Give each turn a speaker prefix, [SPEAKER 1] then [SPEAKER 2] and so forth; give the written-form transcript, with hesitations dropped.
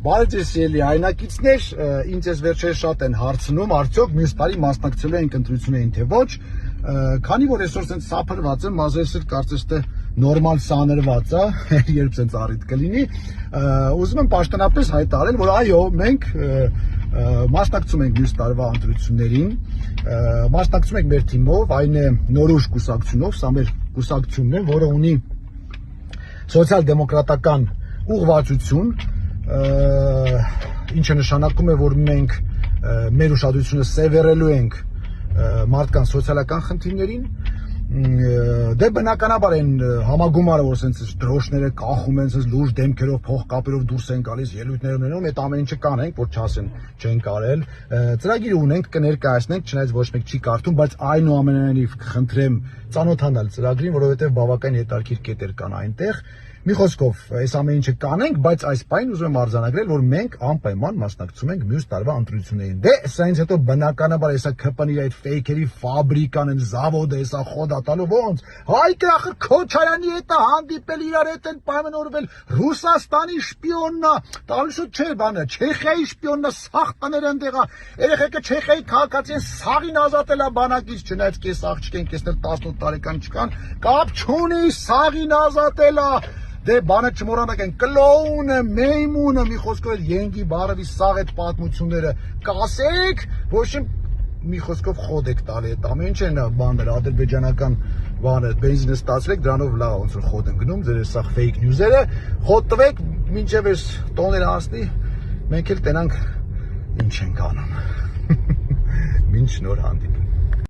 [SPEAKER 1] Բարև ձեզ ելի հայրենակիցներ, ինձ ես վերջերս շատ են հարցնում, արդյոք մյուս տարի մասնակցելու ենք ընտրություններին, թե ոչ, քանի որ այսօր սենց սափրված եմ, մազերս կարծես թե նորմալ սանրված է, երբ սենց առիթ կլինի, ուզում եմ պաշտոնապես հայտարարել, որ այո, մենք մասնակցում ենք մյուս տարվա ընտրություններին, մասնակցում ենք մեր թիմով, այն է Նորույշ կուսակցությունով, սա մեր կուսակցությունն է, որը ունի սոցիալ-դեմոկրատական ուղղվածություն, ինչը նշանակում է, որ մենք մեր ուշադրությունը սևեռելու ենք մարդկանց սոցիալական խնդիրներին, դե բնականաբար են համագումարը, որ սենց դրոշները կախում են, սենց լուրջ դեմքերով, փողկապերով դուրս են գալիս, ելույթներ ունենում, այդ ամեն ինչը կանենք, որ չասեն չեն կարել, ծրագիր ունենք, կներկայացնենք, չնայած ոչ մեկ չի կարդում, բայց այնուամենայնիվ կխնդրեմ ծանոթանալ ծրագրին, որովհետև բավական հետաքրքիր կետեր կան այնտեղ։ Մի խոսքով, այս ամեն ինչը կանենք, բայց այս պայն ուզում եմ արձանագրել, որ մենք անպայման մասնակցում ենք մյուս տարվա ընտրություններին։ Դե սրանից հետո բնականաբար հեսա ԿՊՆ-ի այդ ֆեյքերի ֆաբրիկան են, զավոդը, հեսա խոդատալու ոնց։ Հայկը ախր Քոչարյանի հետ է հանդիպել, իրար հետ են պայմանավորվել, Ռուսաստանի շպիոննա, տալշուտ չէ բանը, Չեխիայի շպիոննա, սաղ տներ ընդեղա, երեխեքը Չեխիայի քաղաքացին սաղին ազատել է բանակից, չնայած կես աղջիկ են, կեսներ 18 տարեկան չկան, կապ չունի, սաղին ազատել է։ Դե բանը չմոռանանք են կլոունը, մեյմունը, մի խոսքով ենգի բարևի սաղ այդ պատմությունները կասեք, ոչ մի խոսքով խոդ եք տալի այդ ամեն ինչ են բաները, ադրբեջանական բանը, բենզինը ստացրեք, դրանով լավ ոնց որ խոդ են գնում, ձեր սաղ ֆեյք նյուզերը, խոդ տվեք, մինչև այս տոները հասնի, մենք էլ տենանք ինչ ենք անում։ Մինչ նոր հանդիպում։